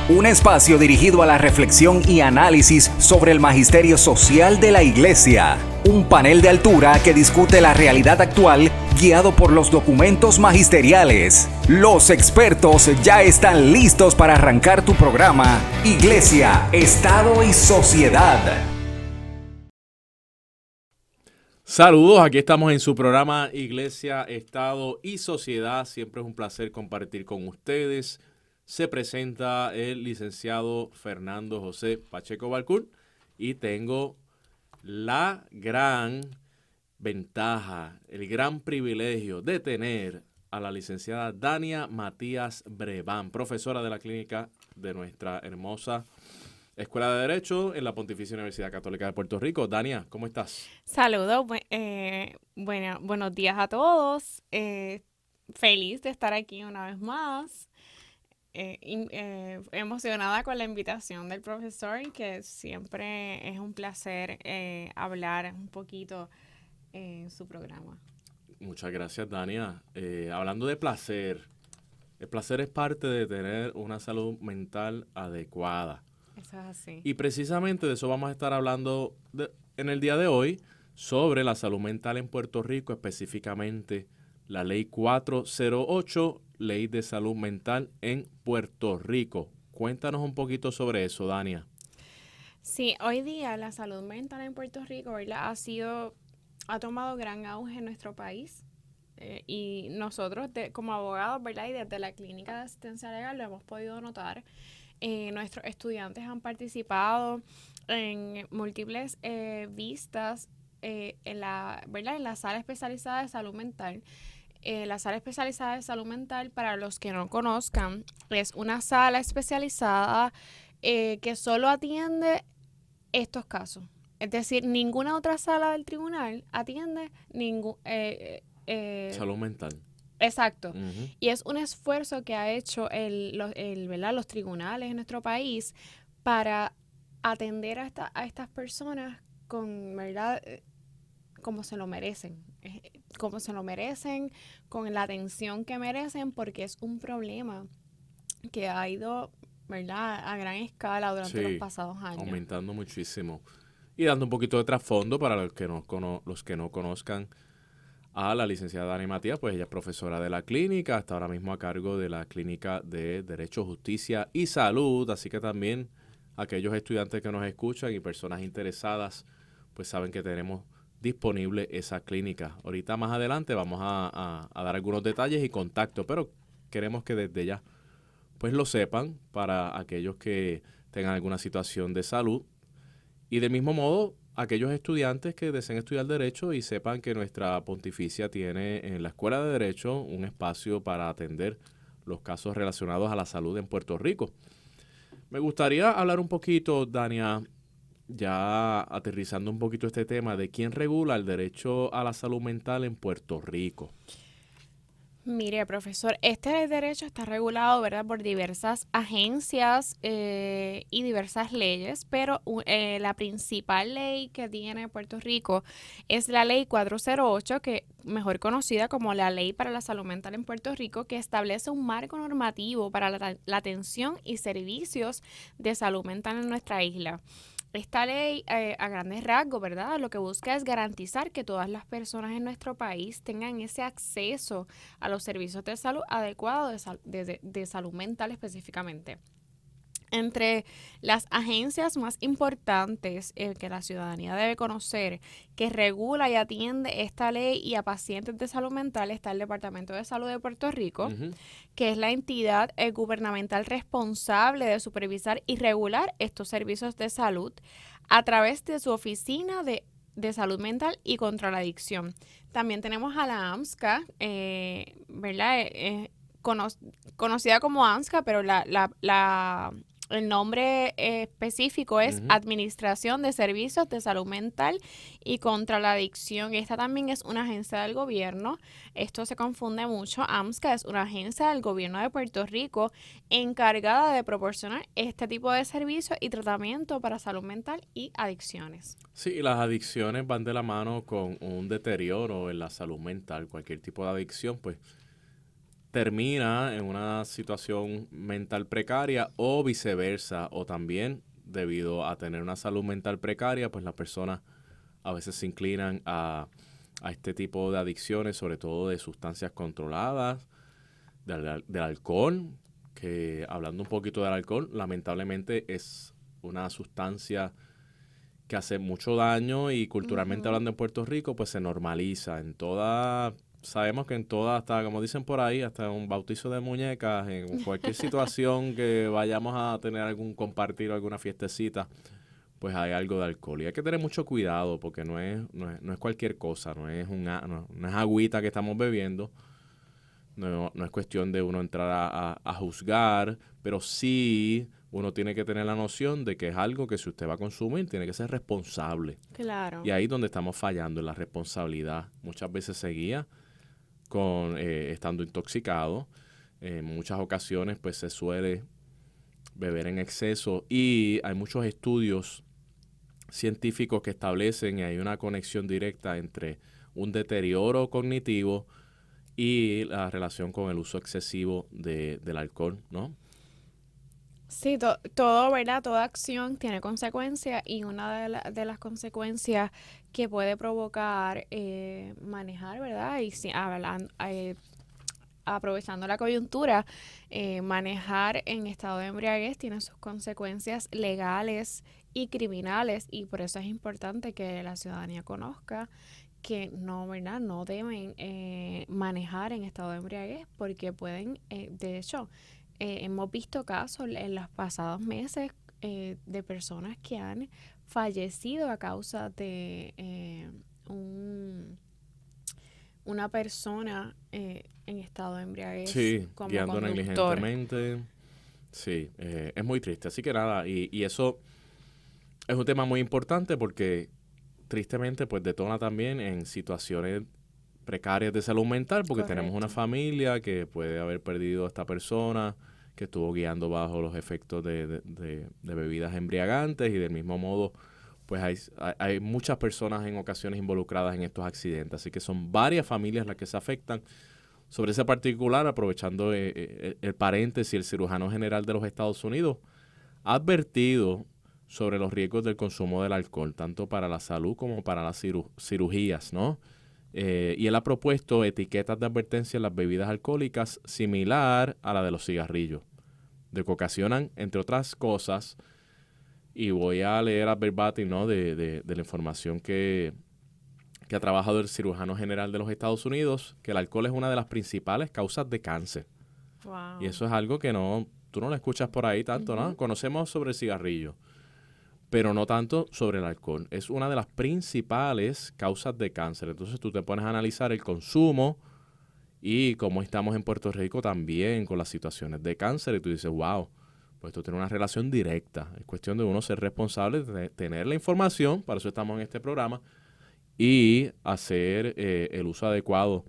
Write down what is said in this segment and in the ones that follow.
Un espacio dirigido a la reflexión y análisis sobre el magisterio social de la Iglesia. Un panel de altura que discute la realidad actual guiado por los documentos magisteriales. Los expertos ya están listos para arrancar tu programa Iglesia, Estado y Sociedad. Saludos, aquí estamos en su programa Iglesia, Estado y Sociedad. Siempre es un placer compartir con ustedes. Se presenta el licenciado Fernando José Pacheco Balcour y tengo la gran ventaja, el gran privilegio de tener a la licenciada Dania Matías Breván, profesora de la clínica de nuestra hermosa Escuela de Derecho en la Pontificia Universidad Católica de Puerto Rico. Dania, ¿cómo estás? Saludos, buenos días a todos. Feliz de estar aquí una vez más. Emocionada con la invitación del profesor, que siempre es un placer hablar un poquito en su programa. Muchas gracias, Dania. Hablando de placer, el placer es parte de tener una salud mental adecuada. Eso es así. Y precisamente de eso vamos a estar hablando en el día de hoy, sobre la salud mental en Puerto Rico, específicamente la Ley 408, Ley de Salud Mental en Puerto Rico. Cuéntanos un poquito sobre eso, Dania. Sí, hoy día la salud mental en Puerto Rico, ¿verdad? ha tomado gran auge en nuestro país. Y nosotros como abogados, ¿verdad? Y desde la Clínica de Asistencia Legal lo hemos podido notar. Nuestros estudiantes han participado en múltiples vistas ¿verdad? En la sala especializada de salud mental. La sala especializada de salud mental, para los que no conozcan, es una sala especializada que solo atiende estos casos. Es decir, ninguna otra sala del tribunal atiende salud mental. Exacto. Uh-huh. Y es un esfuerzo que ha hecho ¿verdad? Los tribunales en nuestro país para atender a estas personas con, ¿verdad? Como se lo merecen. Como se lo merecen, con la atención que merecen, porque es un problema que ha ido, ¿verdad?, a gran escala durante los pasados años. Aumentando muchísimo. Y dando un poquito de trasfondo para los que no conozcan a la licenciada Dania Matías, pues ella es profesora de la clínica, está ahora mismo a cargo de la Clínica de Derecho, Justicia y Salud, así que también aquellos estudiantes que nos escuchan y personas interesadas, pues saben que tenemos disponible esa clínica. Ahorita más adelante vamos a dar algunos detalles y contacto, pero queremos que desde ya pues lo sepan para aquellos que tengan alguna situación de salud. Y del mismo modo, aquellos estudiantes que deseen estudiar Derecho y sepan que nuestra pontificia tiene en la Escuela de Derecho un espacio para atender los casos relacionados a la salud en Puerto Rico. Me gustaría hablar un poquito, Dania, ya aterrizando un poquito este tema, de quién regula el derecho a la salud mental en Puerto Rico. Mire, profesor, este derecho está regulado, ¿verdad?, por diversas agencias y diversas leyes, pero la principal ley que tiene Puerto Rico es la Ley 408, que mejor conocida como la Ley para la Salud Mental en Puerto Rico, que establece un marco normativo para la atención y servicios de salud mental en nuestra isla. Esta ley, a grandes rasgos, ¿verdad?, lo que busca es garantizar que todas las personas en nuestro país tengan ese acceso a los servicios de salud adecuados de salud mental específicamente. Entre las agencias más importantes que la ciudadanía debe conocer, que regula y atiende esta ley y a pacientes de salud mental, está el Departamento de Salud de Puerto Rico, Uh-huh. que es la entidad gubernamental responsable de supervisar y regular estos servicios de salud a través de su oficina de salud mental y contra la adicción. También tenemos a la AMSCA, ¿verdad? Conocida como AMSCA, pero el nombre específico es Uh-huh. Administración de Servicios de Salud Mental y contra la Adicción. Esta también es una agencia del gobierno. Esto se confunde mucho. AMSCA es una agencia del gobierno de Puerto Rico encargada de proporcionar este tipo de servicios y tratamiento para salud mental y adicciones. Sí, las adicciones van de la mano con un deterioro en la salud mental. Cualquier tipo de adicción, pues, termina en una situación mental precaria o viceversa, o también debido a tener una salud mental precaria, pues las personas a veces se inclinan a este tipo de adicciones, sobre todo de sustancias controladas, del alcohol, que hablando un poquito del alcohol, lamentablemente es una sustancia que hace mucho daño y culturalmente hablando en Puerto Rico, pues se normaliza en toda... Sabemos que en toda, hasta como dicen por ahí, hasta un bautizo de muñecas, en cualquier situación que vayamos a tener algún compartir o alguna fiestecita, pues hay algo de alcohol. Y hay que tener mucho cuidado porque no es cualquier cosa, no es agüita que estamos bebiendo, no es cuestión de uno entrar a juzgar, pero sí uno tiene que tener la noción de que es algo que si usted va a consumir, tiene que ser responsable. Claro. Y ahí es donde estamos fallando, en la responsabilidad. Muchas veces se guía con estando intoxicado. En muchas ocasiones pues se suele beber en exceso y hay muchos estudios científicos que establecen y hay una conexión directa entre un deterioro cognitivo y la relación con el uso excesivo del alcohol, ¿no? Sí, todo, ¿verdad? Toda acción tiene consecuencias y una de las consecuencias que puede provocar manejar, ¿verdad? Y si, aprovechando la coyuntura, manejar en estado de embriaguez tiene sus consecuencias legales y criminales y por eso es importante que la ciudadanía conozca que no, ¿verdad? No deben manejar en estado de embriaguez porque pueden, de hecho, hemos visto casos en los pasados meses de personas que han fallecido a causa de una persona en estado de embriaguez. Sí, como guiando conductor. negligentemente. Sí, es muy triste. Así que nada, y eso es un tema muy importante porque tristemente pues detona también en situaciones precarias de salud mental porque tenemos una familia que puede haber perdido a esta persona que estuvo guiando bajo los efectos de bebidas embriagantes y del mismo modo pues hay muchas personas en ocasiones involucradas en estos accidentes. Así que son varias familias las que se afectan. Sobre ese particular, aprovechando el paréntesis, el cirujano general de los Estados Unidos ha advertido sobre los riesgos del consumo del alcohol, tanto para la salud como para las cirugías, ¿no? Y él ha propuesto etiquetas de advertencia en las bebidas alcohólicas similar a la de los cigarrillos, de que ocasionan, entre otras cosas, y voy a leer a verbatim, ¿no? de la información que ha trabajado el cirujano general de los Estados Unidos, que el alcohol es una de las principales causas de cáncer. Wow. Y eso es algo que tú no lo escuchas por ahí tanto, ¿no? Conocemos sobre el cigarrillo, pero no tanto sobre el alcohol. Es una de las principales causas de cáncer. Entonces tú te pones a analizar el consumo y cómo estamos en Puerto Rico también con las situaciones de cáncer y tú dices, wow, pues esto tiene una relación directa. Es cuestión de uno ser responsable, de tener la información, para eso estamos en este programa, y hacer el uso adecuado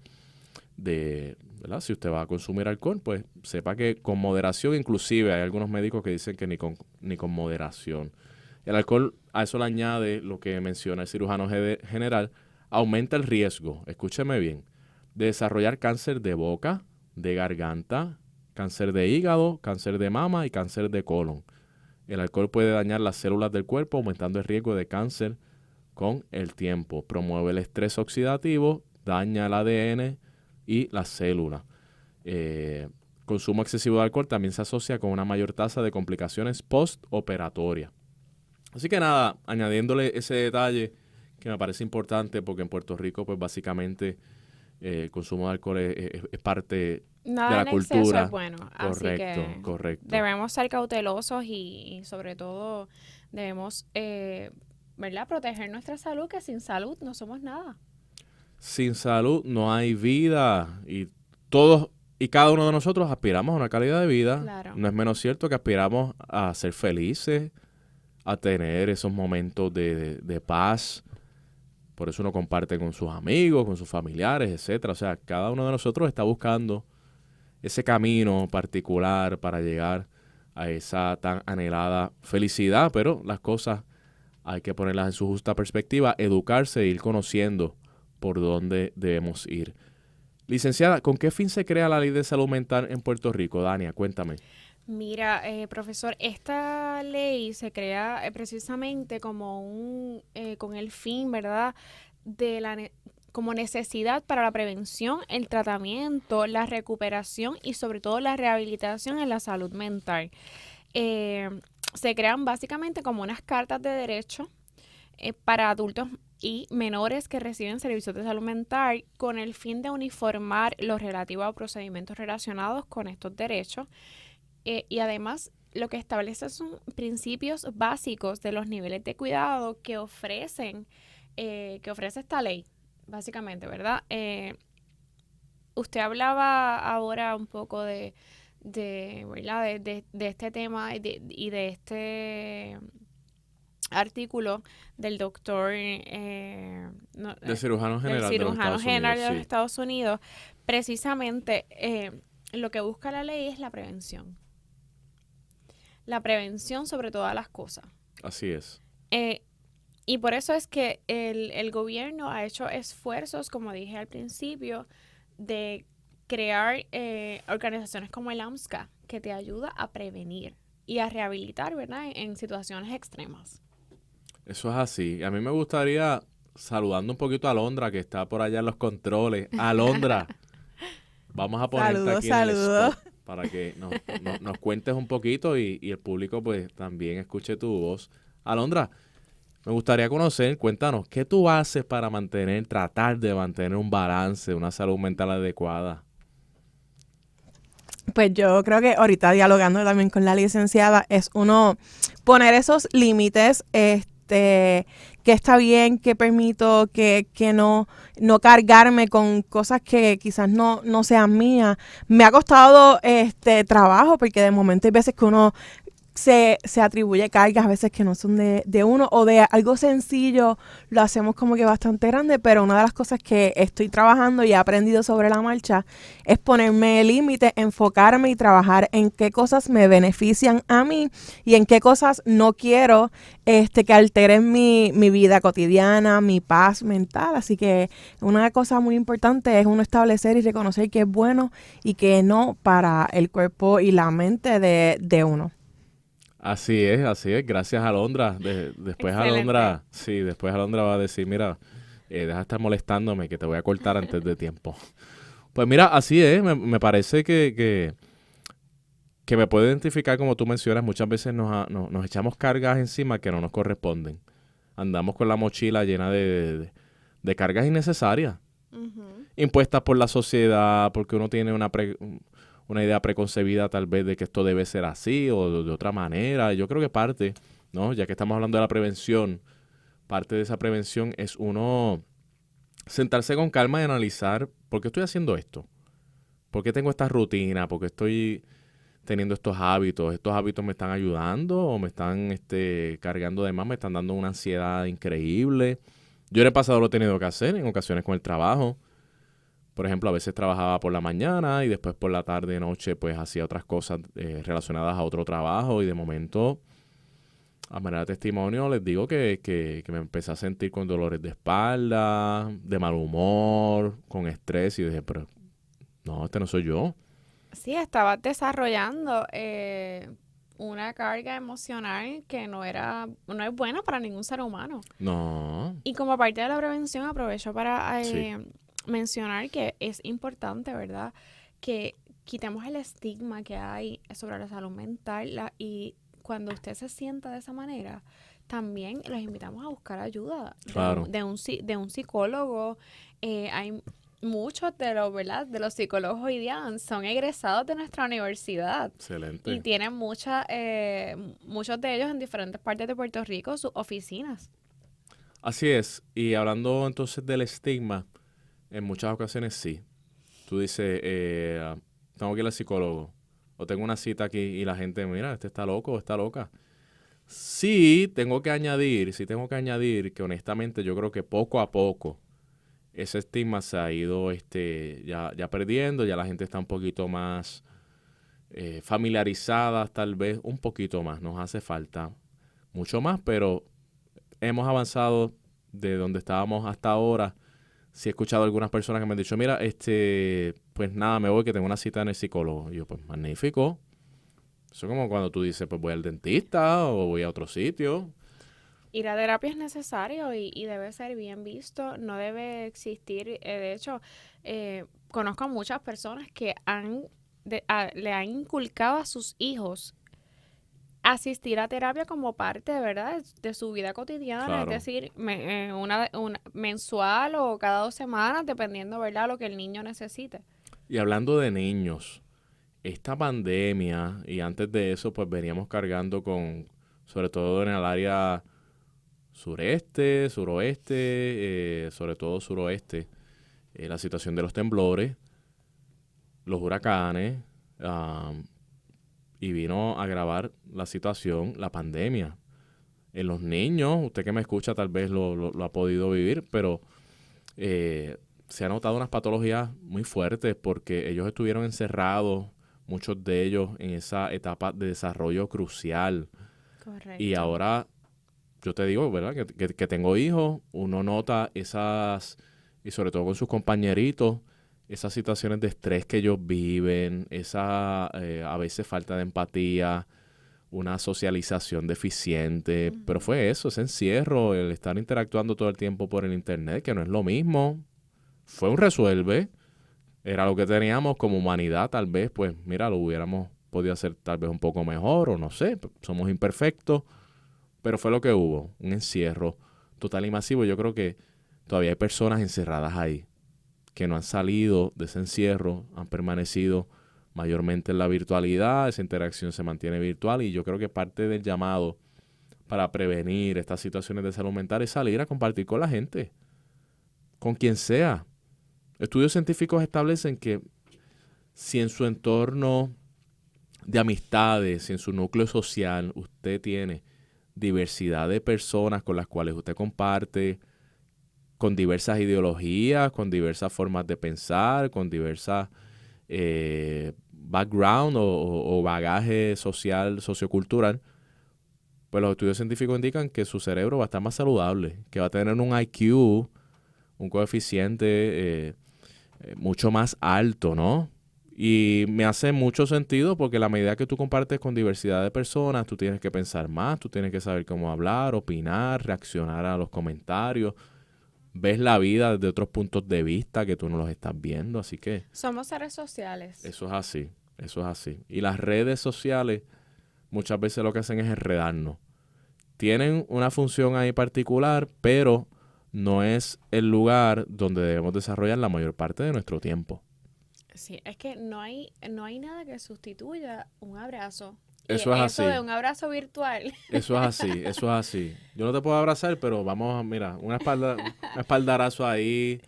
de, ¿verdad? Si usted va a consumir alcohol, pues sepa que con moderación, inclusive hay algunos médicos que dicen que ni con moderación. El alcohol, a eso le añade lo que menciona el cirujano general, aumenta el riesgo, escúcheme bien, de desarrollar cáncer de boca, de garganta, cáncer de hígado, cáncer de mama y cáncer de colon. El alcohol puede dañar las células del cuerpo, aumentando el riesgo de cáncer con el tiempo. Promueve el estrés oxidativo, daña el ADN y las células. Consumo excesivo de alcohol también se asocia con una mayor tasa de complicaciones postoperatorias. Así que nada, añadiéndole ese detalle que me parece importante porque en Puerto Rico pues básicamente el consumo de alcohol es parte Nada de la en exceso cultura. es bueno. Correcto, Así que correcto. debemos ser cautelosos y sobre todo debemos, ¿verdad? Proteger nuestra salud, que sin salud no somos nada. Sin salud no hay vida y todos y cada uno de nosotros aspiramos a una calidad de vida. Claro. No es menos cierto que aspiramos a ser felices, a tener esos momentos de paz. Por eso uno comparte con sus amigos, con sus familiares, etcétera. O sea, cada uno de nosotros está buscando ese camino particular para llegar a esa tan anhelada felicidad, pero las cosas hay que ponerlas en su justa perspectiva, educarse e ir conociendo por dónde debemos ir. Licenciada, ¿con qué fin se crea la Ley de Salud Mental en Puerto Rico? Dania, cuéntame. Mira, profesor, esta ley se crea precisamente con el fin, ¿verdad? De como necesidad para la prevención, el tratamiento, la recuperación y sobre todo la rehabilitación en la salud mental. Eh, Se crean básicamente como unas cartas de derecho para adultos y menores que reciben servicios de salud mental con el fin de uniformar lo relativo a procedimientos relacionados con estos derechos. Y además, lo que establece son principios básicos de los niveles de cuidado que ofrece esta ley, básicamente, ¿verdad? Usted hablaba ahora un poco ¿verdad? De este tema y de este artículo del doctor Del cirujano general de los Estados general Unidos, de los sí. Estados Unidos. Precisamente lo que busca la ley es la prevención. La prevención sobre todas las cosas. Así es. Y por eso es que el gobierno ha hecho esfuerzos, como dije al principio, de crear organizaciones como el AMSCA, que te ayuda a prevenir y a rehabilitar, ¿verdad? En situaciones extremas. Eso es así. A mí me gustaría, saludando un poquito a Alondra, que está por allá en los controles. Alondra, vamos a ponerte aquí en el spot para que nos cuentes un poquito y el público pues también escuche tu voz. Alondra, me gustaría conocer, cuéntanos, ¿qué tú haces para tratar de mantener un balance, una salud mental adecuada? Pues yo creo que ahorita dialogando también con la licenciada es uno poner esos límites, que está bien, que permito, que no cargarme con cosas que quizás no sean mías. Me ha costado trabajo porque de momento hay veces que uno se atribuye cargas a veces que no son de uno o de algo sencillo lo hacemos como que bastante grande, pero una de las cosas que estoy trabajando y he aprendido sobre la marcha es ponerme límites, enfocarme y trabajar en qué cosas me benefician a mí y en qué cosas no quiero que alteren mi vida cotidiana, mi paz mental. Así que una cosa muy importante es uno establecer y reconocer qué es bueno y qué no para el cuerpo y la mente de uno. Así es. Gracias, Alondra. Después Alondra va a decir, mira, deja de estar molestándome que te voy a cortar antes de tiempo. Pues mira, así es. Me parece que me puedo identificar, como tú mencionas, muchas veces nos echamos cargas encima que no nos corresponden. Andamos con la mochila llena de cargas innecesarias, impuestas por la sociedad, porque uno tiene una idea preconcebida tal vez de que esto debe ser así o de otra manera. Yo creo que parte, ¿no? Ya que estamos hablando de la prevención, parte de esa prevención es uno sentarse con calma y analizar por qué estoy haciendo esto, por qué tengo esta rutina, por qué estoy teniendo estos hábitos me están ayudando o me están cargando de más, me están dando una ansiedad increíble. Yo en el pasado lo he tenido que hacer en ocasiones con el trabajo. Por ejemplo, a veces trabajaba por la mañana y después por la tarde, noche, pues hacía otras cosas relacionadas a otro trabajo y de momento, a manera de testimonio, les digo que me empecé a sentir con dolores de espalda, de mal humor, con estrés y dije, pero no, este no soy yo. Sí, estabas desarrollando una carga emocional que no es buena para ningún ser humano. No. Y como parte de la prevención, aprovecho para Sí. mencionar que es importante, ¿verdad?, que quitemos el estigma que hay sobre la salud mental y cuando usted se sienta de esa manera, también los invitamos a buscar ayuda Claro. de un psicólogo. Hay muchos ¿verdad?, de los psicólogos hoy día son egresados de nuestra universidad. Excelente. Y tienen muchos de ellos en diferentes partes de Puerto Rico, sus oficinas. Así es. Y hablando entonces del estigma, en muchas ocasiones sí. Tú dices, tengo que ir al psicólogo o tengo una cita aquí y la gente, mira, este está loco o está loca. Sí, tengo que añadir que honestamente yo creo que poco a poco ese estigma se ha ido ya perdiendo, ya la gente está un poquito más familiarizada, tal vez un poquito más, nos hace falta mucho más, pero hemos avanzado de donde estábamos hasta ahora sí he escuchado algunas personas que me han dicho, mira, pues nada, me voy que tengo una cita en el psicólogo. Y yo, pues magnífico. Eso es como cuando tú dices, pues voy al dentista o voy a otro sitio. Ir a terapia es necesario y debe ser bien visto, no debe existir. De hecho, conozco a muchas personas que le han inculcado a sus hijos asistir a terapia como parte, ¿verdad?, de su vida cotidiana, Claro. es decir, una mensual o cada 2 semanas, dependiendo, ¿verdad?, lo que el niño necesite. Y hablando de niños, esta pandemia, y antes de eso, pues veníamos cargando con, sobre todo en el área sureste, suroeste, sobre todo suroeste, la situación de los temblores, los huracanes, y vino a agravar la situación, la pandemia. En los niños, usted que me escucha tal vez lo ha podido vivir, pero se han notado unas patologías muy fuertes porque ellos estuvieron encerrados, muchos de ellos en esa etapa de desarrollo crucial. Correcto. Y ahora, yo te digo, ¿verdad? Que tengo hijos, uno nota esas, y sobre todo con sus compañeritos, esas situaciones de estrés que ellos viven, esa a veces falta de empatía, una socialización deficiente, pero fue eso, ese encierro, el estar interactuando todo el tiempo por el internet, que no es lo mismo. Fue un resuelve, era lo que teníamos como humanidad, tal vez, pues mira, lo hubiéramos podido hacer tal vez un poco mejor, o no sé, somos imperfectos, pero fue lo que hubo, un encierro total y masivo. Yo creo que todavía hay personas encerradas ahí, que no han salido de ese encierro, han permanecido mayormente en la virtualidad, esa interacción se mantiene virtual, y yo creo que parte del llamado para prevenir estas situaciones de salud mental es salir a compartir con la gente, con quien sea. Estudios científicos establecen que si en su entorno de amistades, si en su núcleo social usted tiene diversidad de personas con las cuales usted comparte, con diversas ideologías, con diversas formas de pensar, con diversas background o bagaje social, sociocultural, pues los estudios científicos indican que su cerebro va a estar más saludable, que va a tener un IQ, un coeficiente mucho más alto, ¿no? Y me hace mucho sentido porque a la medida que tú compartes con diversidad de personas, tú tienes que pensar más, tú tienes que saber cómo hablar, opinar, reaccionar a los comentarios. Ves la vida desde otros puntos de vista que tú no los estás viendo, así que Somos seres sociales. eso es así, eso es así. Y las redes sociales muchas veces lo que hacen es enredarnos. Tienen una función ahí particular, pero no es el lugar donde debemos desarrollar la mayor parte de nuestro tiempo. Sí, es que no hay nada que sustituya un abrazo. Eso es así. Eso de un abrazo virtual. Eso es así, eso es así. Yo no te puedo abrazar, pero vamos a, mira, un espaldarazo ahí,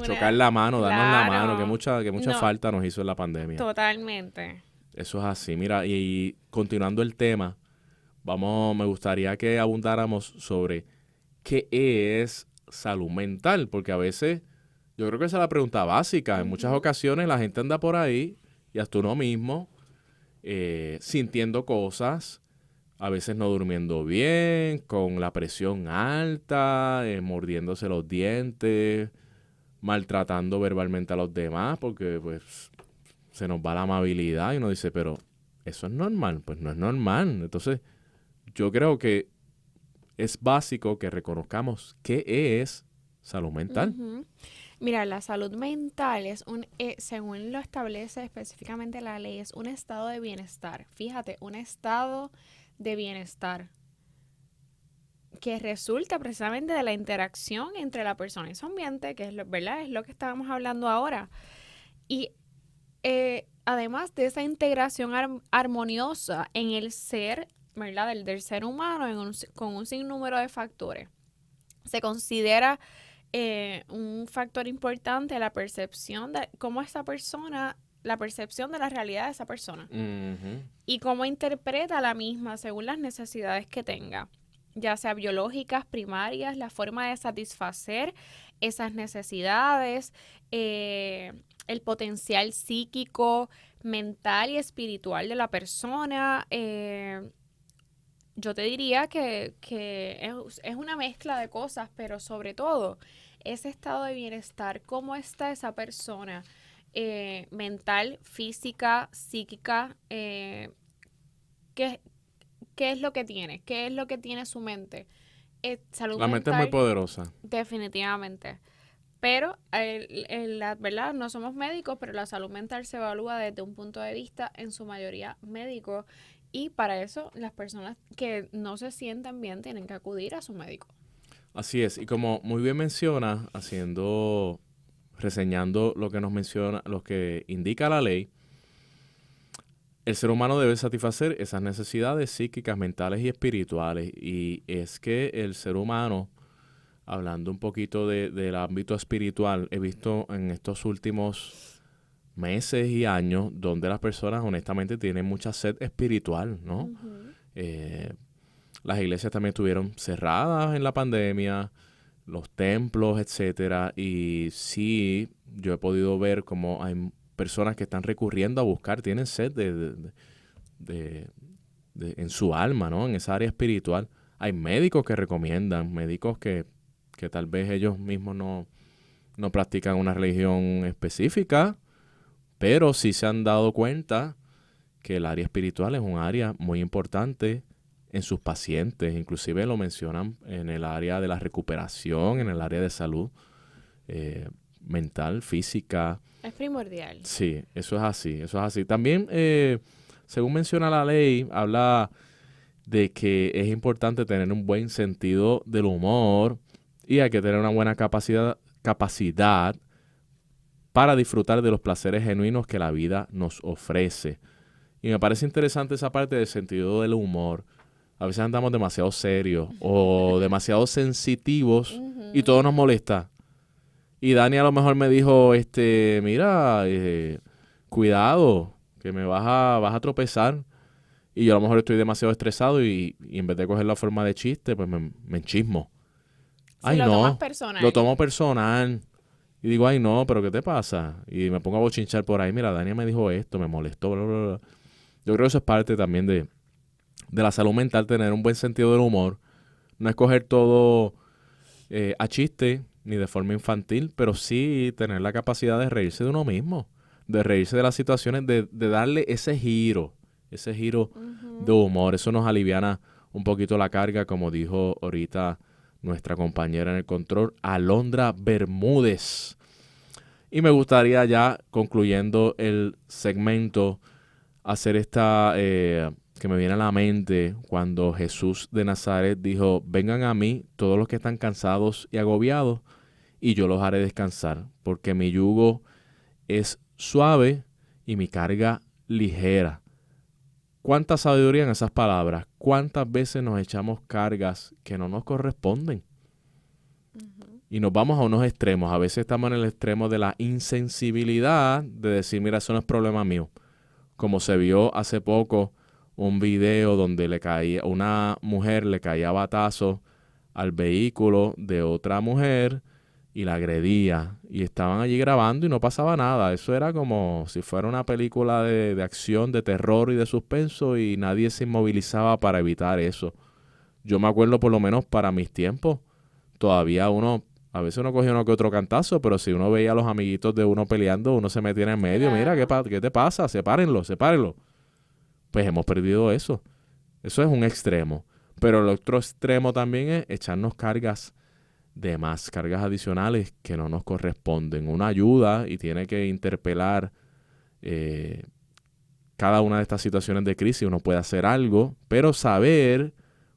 chocar la mano, darnos la Claro. mano, que mucha No. falta nos hizo en la pandemia. Totalmente. Eso es así. Mira, y continuando el tema, me gustaría que abundáramos sobre qué es salud mental, porque a veces yo creo que esa es la pregunta básica. En muchas ocasiones la gente anda por ahí y hasta uno mismo sintiendo cosas, a veces no durmiendo bien, con la presión alta, mordiéndose los dientes, maltratando verbalmente a los demás, porque pues se nos va la amabilidad y uno dice, pero ¿eso es normal? Pues no es normal. Entonces, yo creo que es básico que reconozcamos qué es salud mental. Ujú. Mira, la salud mental es según lo establece específicamente la ley, es un estado de bienestar. Fíjate, un estado de bienestar que resulta precisamente de la interacción entre la persona y su ambiente, que es ¿verdad? Es lo que estábamos hablando ahora. Y además de esa integración armoniosa en el ser, ¿verdad? Del ser humano con un sinnúmero de factores. Se considera un factor importante la percepción de cómo esa persona, la percepción de la realidad de esa persona y cómo interpreta la misma según las necesidades que tenga, ya sea biológicas, primarias, la forma de satisfacer esas necesidades, el potencial psíquico, mental y espiritual de la persona. Yo te diría que es una mezcla de cosas, pero sobre todo ese estado de bienestar, cómo está esa persona mental, física, psíquica, ¿qué es lo que tiene? ¿Qué es lo que tiene su mente? Salud La mente es mental, muy poderosa. definitivamente. Pero, ¿verdad? No somos médicos, pero la salud mental se evalúa desde un punto de vista, en su mayoría, médico. Y para eso, las personas que no se sientan bien tienen que acudir a su médico. Así es. Y como muy bien menciona, reseñando lo que nos menciona, lo que indica la ley, el ser humano debe satisfacer esas necesidades psíquicas, mentales y espirituales. Y es que el ser humano, hablando un poquito del ámbito espiritual, he visto en estos últimos meses y años donde las personas honestamente tienen mucha sed espiritual, ¿no? Las iglesias también estuvieron cerradas en la pandemia, los templos, etcétera, y sí, yo he podido ver cómo hay personas que están recurriendo a buscar, tienen sed en su alma, ¿no? En esa área espiritual. Hay médicos que recomiendan, médicos que tal vez ellos mismos no practican una religión específica, pero sí se han dado cuenta que el área espiritual es un área muy importante en sus pacientes. Inclusive lo mencionan en el área de la recuperación, en el área de salud mental, física. Es primordial. Sí, eso es así. También, según menciona la ley, habla de que es importante tener un buen sentido del humor y hay que tener una buena capacidad para disfrutar de los placeres genuinos que la vida nos ofrece. Y me parece interesante esa parte del sentido del humor. A veces andamos demasiado serios o demasiado sensitivos y todo nos molesta. Y Dani a lo mejor me dijo, mira, cuidado, que me vas a tropezar. Y yo a lo mejor estoy demasiado estresado y en vez de coger la forma de chiste, pues me enchismo. Sí, lo tomas personal. Lo tomo personal. Y digo, ay, no, pero ¿qué te pasa? Y me pongo a bochinchar por ahí. Mira, Dani me dijo esto, me molestó, bla, bla, bla. Yo creo que eso es parte también de la salud mental, tener un buen sentido del humor. No escoger todo a chiste ni de forma infantil, pero sí tener la capacidad de reírse de uno mismo, de reírse de las situaciones, de darle ese giro de humor. Eso nos aliviana un poquito la carga, como dijo ahorita nuestra compañera en el control, Alondra Bermúdez. Y me gustaría ya, concluyendo el segmento, hacer esta que me viene a la mente cuando Jesús de Nazaret dijo, vengan a mí todos los que están cansados y agobiados, y yo los haré descansar, porque mi yugo es suave y mi carga ligera. ¿Cuánta sabiduría en esas palabras? ¿Cuántas veces nos echamos cargas que no nos corresponden? Y nos vamos a unos extremos. A veces estamos en el extremo de la insensibilidad, de decir, mira, eso no es problema mío. Como se vio hace poco un video donde una mujer le caía batazos al vehículo de otra mujer y la agredía. Y estaban allí grabando y no pasaba nada. Eso era como si fuera una película de acción, de terror y de suspenso, y nadie se inmovilizaba para evitar eso. Yo me acuerdo, por lo menos para mis tiempos, todavía a veces uno cogía uno que otro cantazo, pero si uno veía a los amiguitos de uno peleando, uno se metía en el medio. Mira, ¿qué te pasa? Sepárenlo. Pues hemos perdido eso. Eso es un extremo. Pero el otro extremo también es echarnos cargas de más, cargas adicionales que no nos corresponden. Una ayuda y tiene que interpelar cada una de estas situaciones de crisis. Uno puede hacer algo, pero saber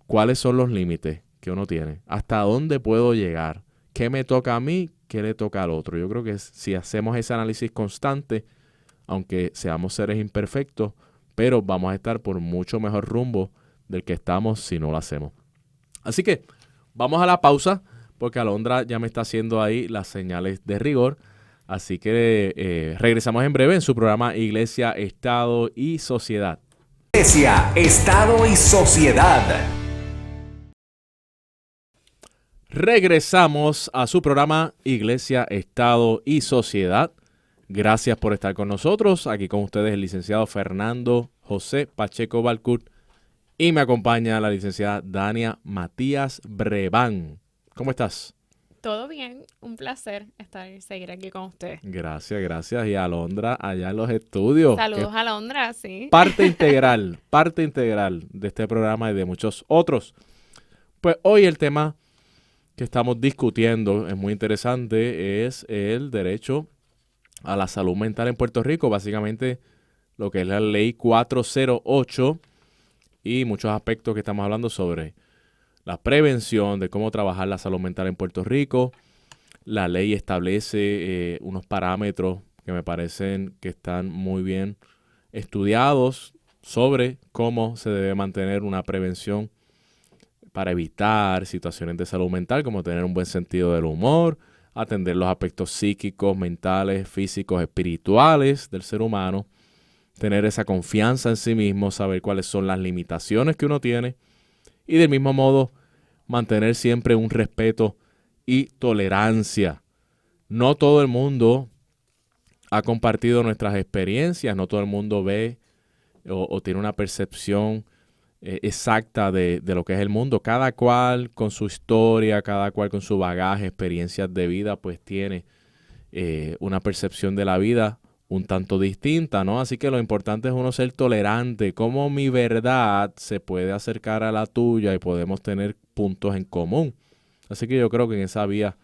cuáles son los límites que uno tiene. ¿Hasta dónde puedo llegar? ¿Qué me toca a mí? ¿Qué le toca al otro? Yo creo que si hacemos ese análisis constante, aunque seamos seres imperfectos, pero vamos a estar por mucho mejor rumbo del que estamos si no lo hacemos. Así que vamos a la pausa, porque Alondra ya me está haciendo ahí las señales de rigor. Así que regresamos en breve en su programa Iglesia, Estado y Sociedad. Iglesia, Estado y Sociedad. Regresamos a su programa Iglesia, Estado y Sociedad. Gracias por estar con nosotros. Aquí con ustedes el licenciado Fernando José Pacheco Valcourt y me acompaña la licenciada Dania Matías Breván. ¿Cómo estás? Todo bien, un placer seguir aquí con ustedes. Gracias. Y a Alondra allá en los estudios. Saludos a Alondra, sí. Parte integral de este programa y de muchos otros. Pues hoy el tema que estamos discutiendo es muy interesante, es el derecho a la salud mental en Puerto Rico, básicamente lo que es la ley 408 y muchos aspectos que estamos hablando sobre la prevención, de cómo trabajar la salud mental en Puerto Rico. La ley establece unos parámetros que me parecen que están muy bien estudiados sobre cómo se debe mantener una prevención para evitar situaciones de salud mental, como tener un buen sentido del humor, atender los aspectos psíquicos, mentales, físicos, espirituales del ser humano, tener esa confianza en sí mismo, saber cuáles son las limitaciones que uno tiene y del mismo modo mantener siempre un respeto y tolerancia. No todo el mundo ha compartido nuestras experiencias, no todo el mundo ve o tiene una percepción exacta de lo que es el mundo. Cada cual con su historia, cada cual con su bagaje, experiencias de vida, pues tiene una percepción de la vida un tanto distinta, ¿no? Así que lo importante es uno ser tolerante, cómo mi verdad se puede acercar a la tuya y podemos tener puntos en común. Así que yo creo que en esa vía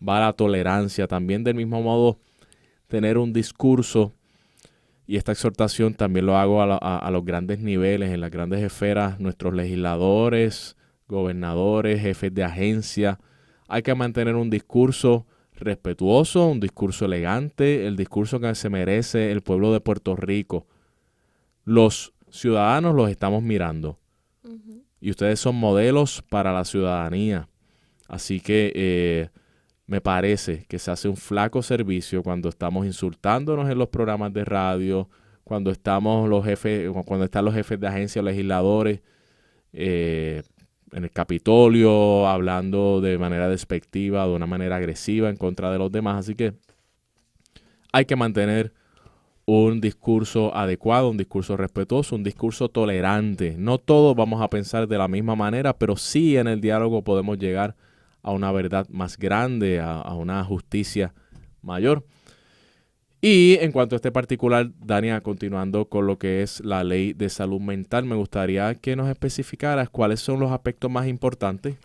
va la tolerancia. También del mismo modo tener un discurso, y esta exhortación también lo hago a los grandes niveles, en las grandes esferas, nuestros legisladores, gobernadores, jefes de agencia. Hay que mantener un discurso respetuoso, un discurso elegante, el discurso que se merece el pueblo de Puerto Rico. Los ciudadanos los estamos mirando y ustedes son modelos para la ciudadanía. Así que me parece que se hace un flaco servicio cuando estamos insultándonos en los programas de radio, cuando están los jefes de agencia o legisladores en el Capitolio hablando de manera despectiva, de una manera agresiva en contra de los demás. Así que hay que mantener un discurso adecuado, un discurso respetuoso, un discurso tolerante. No todos vamos a pensar de la misma manera, pero sí en el diálogo podemos llegar a una verdad más grande, a una justicia mayor. Y en cuanto a este particular, Dania, continuando con lo que es la ley de salud mental, me gustaría que nos especificaras cuáles son los aspectos más importantes.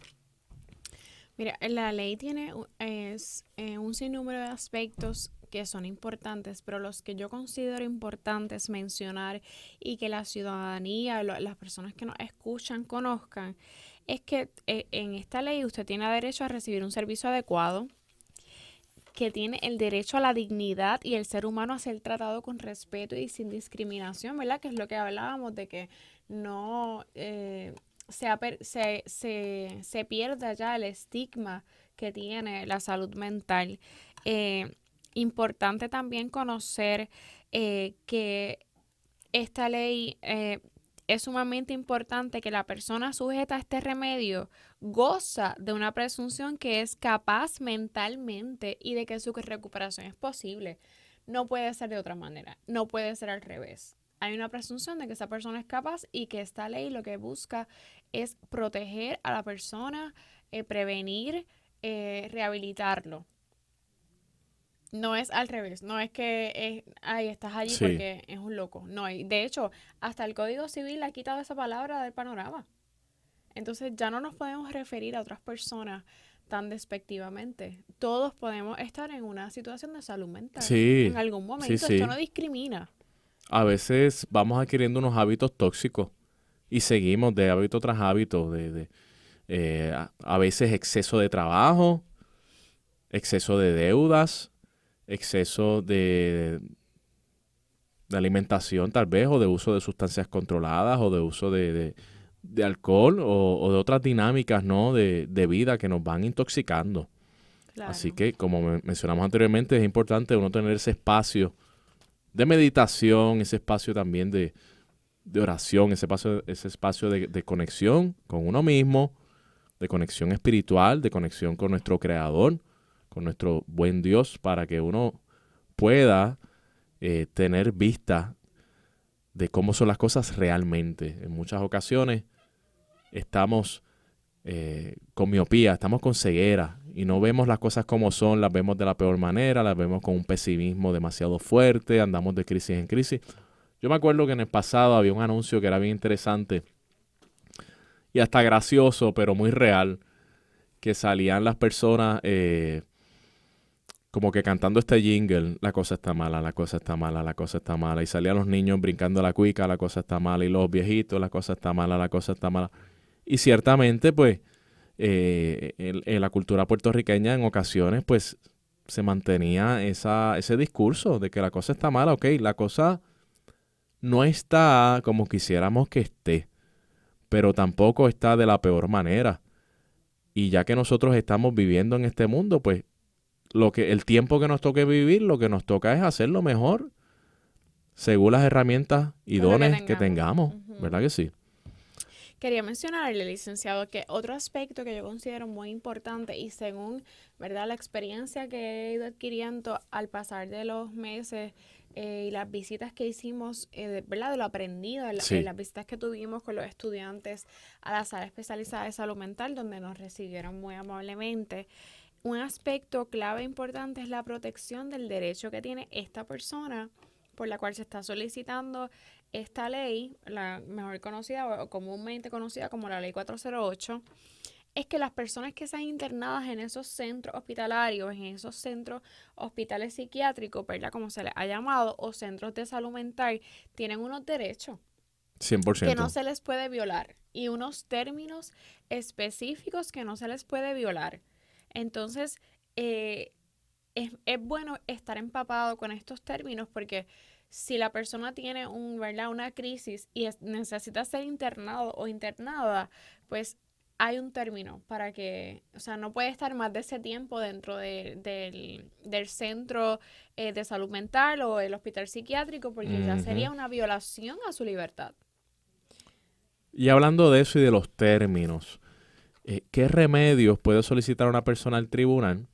Mira, la ley tiene un sinnúmero de aspectos que son importantes, pero los que yo considero importantes mencionar y que la ciudadanía, las personas que nos escuchan conozcan, es que en esta ley usted tiene derecho a recibir un servicio adecuado, que tiene el derecho a la dignidad y el ser humano a ser tratado con respeto y sin discriminación, ¿verdad? Que es lo que hablábamos de que no se pierda ya el estigma que tiene la salud mental. Importante también conocer que esta ley es sumamente importante, que la persona sujeta a este remedio goza de una presunción que es capaz mentalmente y de que su recuperación es posible. No puede ser de otra manera, no puede ser al revés. Hay una presunción de que esa persona es capaz y que esta ley lo que busca es proteger a la persona, prevenir, rehabilitarlo. No es al revés, no es que estás allí Sí. porque es un loco. No, de hecho, hasta el Código Civil ha quitado esa palabra del panorama. Entonces ya no nos podemos referir a otras personas tan despectivamente. Todos podemos estar en una situación de salud mental. Sí, En algún momento. sí. Esto no discrimina. A veces vamos adquiriendo unos hábitos tóxicos y seguimos de hábito tras hábito, a veces exceso de trabajo, exceso de deudas, exceso de alimentación tal vez, o de uso de sustancias controladas, o de uso de alcohol, o de otras dinámicas, ¿no? de vida que nos van intoxicando. Claro. Así que, como mencionamos anteriormente, es importante uno tener ese espacio de meditación, ese espacio también de oración, ese espacio de conexión con uno mismo, de conexión espiritual, de conexión con nuestro Creador, con nuestro buen Dios, para que uno pueda tener vista de cómo son las cosas realmente. En muchas ocasiones estamos con miopía, estamos con ceguera y no vemos las cosas como son, las vemos de la peor manera, las vemos con un pesimismo demasiado fuerte, andamos de crisis en crisis. Yo me acuerdo que en el pasado había un anuncio que era bien interesante y hasta gracioso, pero muy real, que salían las personas como que cantando este jingle, la cosa está mala, la cosa está mala, la cosa está mala, y salían los niños brincando la cuica, la cosa está mala, y los viejitos, la cosa está mala, la cosa está mala. Y ciertamente, pues, en la cultura puertorriqueña en ocasiones, pues, se mantenía ese discurso de que la cosa está mala. Ok, la cosa no está como quisiéramos que esté, pero tampoco está de la peor manera. Y ya que nosotros estamos viviendo en este mundo, pues, el tiempo que nos toque vivir, lo que nos toca es hacerlo mejor según las herramientas y dones que tengamos, ¿verdad que sí? Quería mencionarle, licenciado, que otro aspecto que yo considero muy importante y según, ¿verdad?, la experiencia que he ido adquiriendo al pasar de los meses y las visitas que hicimos, ¿verdad?, de lo aprendido, Sí. las visitas que tuvimos con los estudiantes a la sala especializada de salud mental, donde nos recibieron muy amablemente. Un aspecto clave e importante es la protección del derecho que tiene esta persona por la cual se está solicitando esta ley, la mejor conocida o comúnmente conocida como la Ley 408, es que las personas que sean internadas en esos centros hospitalarios, en esos centros hospitales psiquiátricos, ¿verdad?, como se les ha llamado, o centros de salud mental, tienen unos derechos 100%. que no se les puede violar y unos términos específicos que no se les puede violar. Entonces, es bueno estar empapado con estos términos porque si la persona tiene una crisis y necesita ser internado o internada, pues hay un término para que, o sea, no puede estar más de ese tiempo dentro del centro de salud mental o el hospital psiquiátrico porque ya sería una violación a su libertad. Y hablando de eso y de los términos, ¿qué remedios puede solicitar una persona al tribunal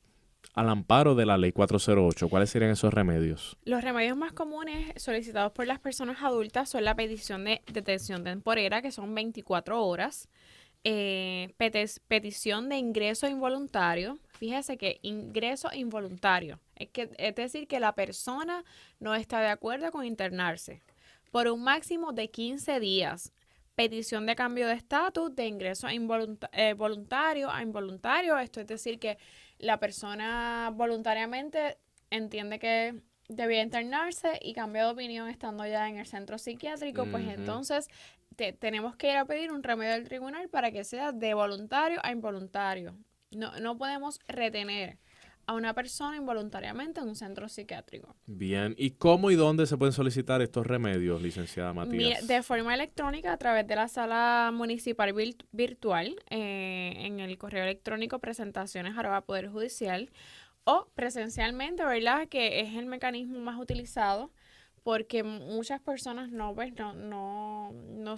al amparo de la Ley 408? ¿Cuáles serían esos remedios? Los remedios más comunes solicitados por las personas adultas son la petición de detención temporera, que son 24 horas, petición de ingreso involuntario. Fíjese que ingreso involuntario es decir, que la persona no está de acuerdo con internarse por un máximo de 15 días. Petición de cambio de estatus, de ingreso voluntario a involuntario. Esto es decir, que la persona voluntariamente entiende que debía internarse y cambia de opinión estando ya en el centro psiquiátrico, pues entonces tenemos que ir a pedir un remedio del tribunal para que sea de voluntario a involuntario. No podemos retener a una persona involuntariamente en un centro psiquiátrico. Bien, ¿y cómo y dónde se pueden solicitar estos remedios, licenciada Matías? Mira, de forma electrónica a través de la sala municipal virtual, en el correo electrónico presentaciones@Poder Judicial, o presencialmente, ¿verdad?, que es el mecanismo más utilizado porque muchas personas no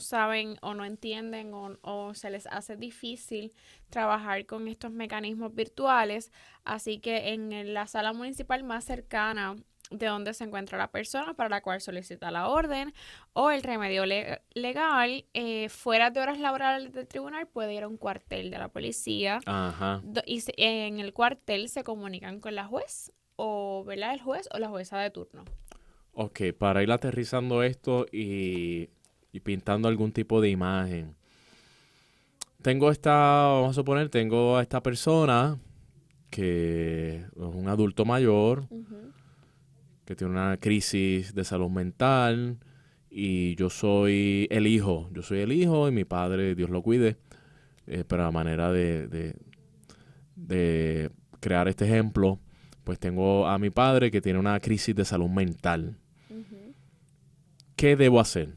saben o no entienden o se les hace difícil trabajar con estos mecanismos virtuales. Así que en la sala municipal más cercana de donde se encuentra la persona para la cual solicita la orden o el remedio legal, fuera de horas laborales del tribunal, puede ir a un cuartel de la policía. Ajá. Y en el cuartel se comunican con la juez o, ¿verdad?, el juez o la jueza de turno. Ok, para ir aterrizando esto y pintando algún tipo de imagen. Vamos a suponer, tengo a esta persona que es un adulto mayor, que tiene una crisis de salud mental y yo soy el hijo y mi padre, Dios lo cuide, pero la manera de crear este ejemplo, pues tengo a mi padre que tiene una crisis de salud mental. ¿Qué debo hacer?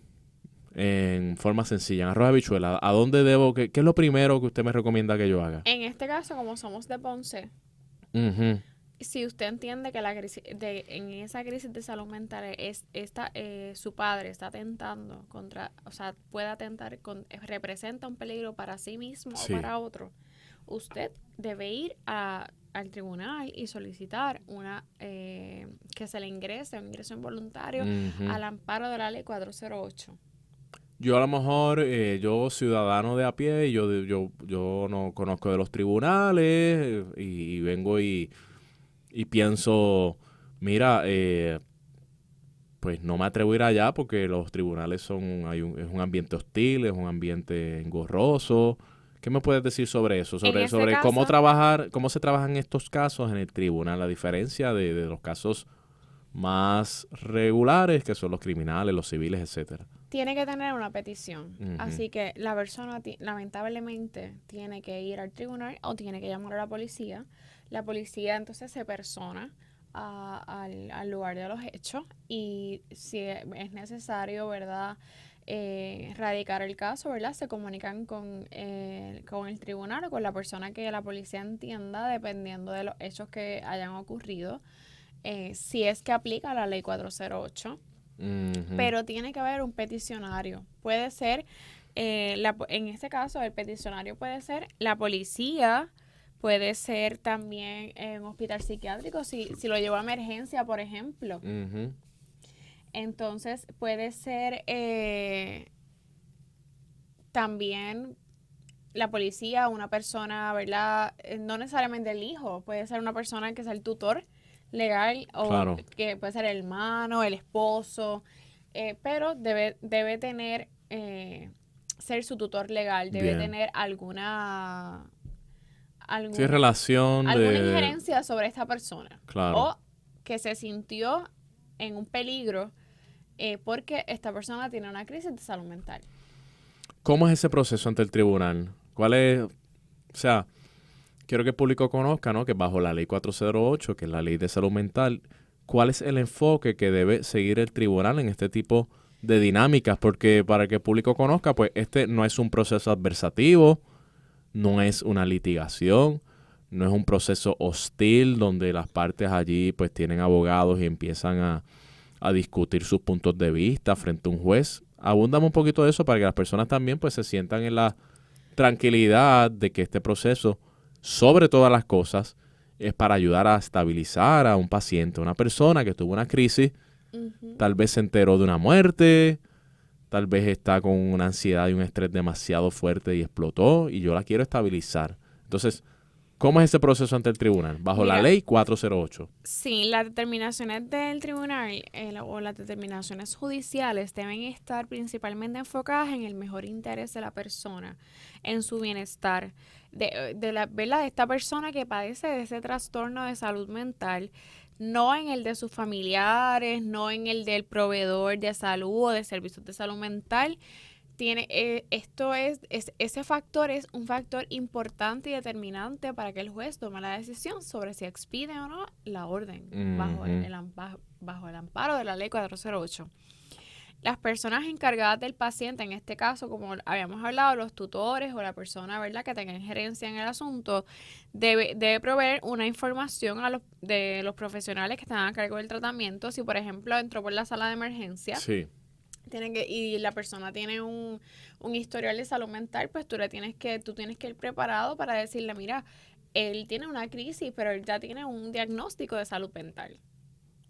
En forma sencilla, en arroz de habichuela, ¿a dónde debo? ¿Qué es lo primero que usted me recomienda que yo haga? En este caso, como somos de Ponce, si usted entiende que en esa crisis de salud mental su padre está atentando puede atentar, representa un peligro para sí mismo o para otro, usted debe ir al tribunal y solicitar que se le ingrese un ingreso involuntario al amparo de la Ley 408. Yo a lo mejor, yo ciudadano de a pie, yo no conozco de los tribunales y vengo y pienso, mira, pues no me atrevo a ir allá porque los tribunales es un ambiente hostil, es un ambiente engorroso. ¿Qué me puedes decir sobre eso? Sobre cómo cómo se trabajan estos casos en el tribunal, a diferencia de los casos más regulares, que son los criminales, los civiles, etcétera. Tiene que tener una petición. Ujú. Así que la persona lamentablemente tiene que ir al tribunal o tiene que llamar a la policía. La policía entonces se persona al lugar de los hechos y si es necesario, ¿verdad?, radicar el caso, ¿verdad? Se comunican con el tribunal o con la persona que la policía entienda, dependiendo de los hechos que hayan ocurrido. Si es que aplica la ley 408. Ujú. Pero tiene que haber un peticionario. Puede ser, en este caso, el peticionario puede ser la policía, puede ser también un hospital psiquiátrico, si lo llevó a emergencia, por ejemplo. Ujú. Entonces, puede ser también la policía, una persona, ¿verdad? No necesariamente el hijo, puede ser una persona que sea el tutor legal o Claro. que puede ser el hermano, el esposo, pero debe tener, ser su tutor legal, debe Bien. tener alguna Sí, relación alguna de... injerencia sobre esta persona. Claro. O que se sintió en un peligro porque esta persona tiene una crisis de salud mental. ¿Cómo es ese proceso ante el tribunal? ¿Cuál es? O sea, quiero que el público conozca, ¿no?, que bajo la ley 408, que es la ley de salud mental, ¿cuál es el enfoque que debe seguir el tribunal en este tipo de dinámicas? Porque para que el público conozca, pues este no es un proceso adversativo, no es una litigación, no es un proceso hostil donde las partes allí pues tienen abogados y empiezan a discutir sus puntos de vista frente a un juez. Abúndame un poquito de eso para que las personas también pues se sientan en la tranquilidad de que este proceso, sobre todas las cosas, es para ayudar a estabilizar a un paciente, una persona que tuvo una crisis, tal vez se enteró de una muerte, tal vez está con una ansiedad y un estrés demasiado fuerte y explotó y yo la quiero estabilizar. Entonces, ¿cómo es ese proceso ante el tribunal? Bajo la ley 408. Sí, las determinaciones del tribunal o las determinaciones judiciales deben estar principalmente enfocadas en el mejor interés de la persona, en su bienestar, ¿verdad?, de esta persona que padece de ese trastorno de salud mental, no en el de sus familiares, no en el del proveedor de salud o de servicios de salud mental. Ese factor es un factor importante y determinante para que el juez tome la decisión sobre si expide o no la orden bajo el amparo de la ley 408. Las personas encargadas del paciente, en este caso, como habíamos hablado, los tutores o la persona, ¿verdad?, que tenga injerencia en el asunto, debe proveer una información de los profesionales que están a cargo del tratamiento. Si, por ejemplo, entró por la sala de emergencia, Sí. y la persona tiene un historial de salud mental, pues tú tienes que ir preparado para decirle, mira, él tiene una crisis, pero él ya tiene un diagnóstico de salud mental.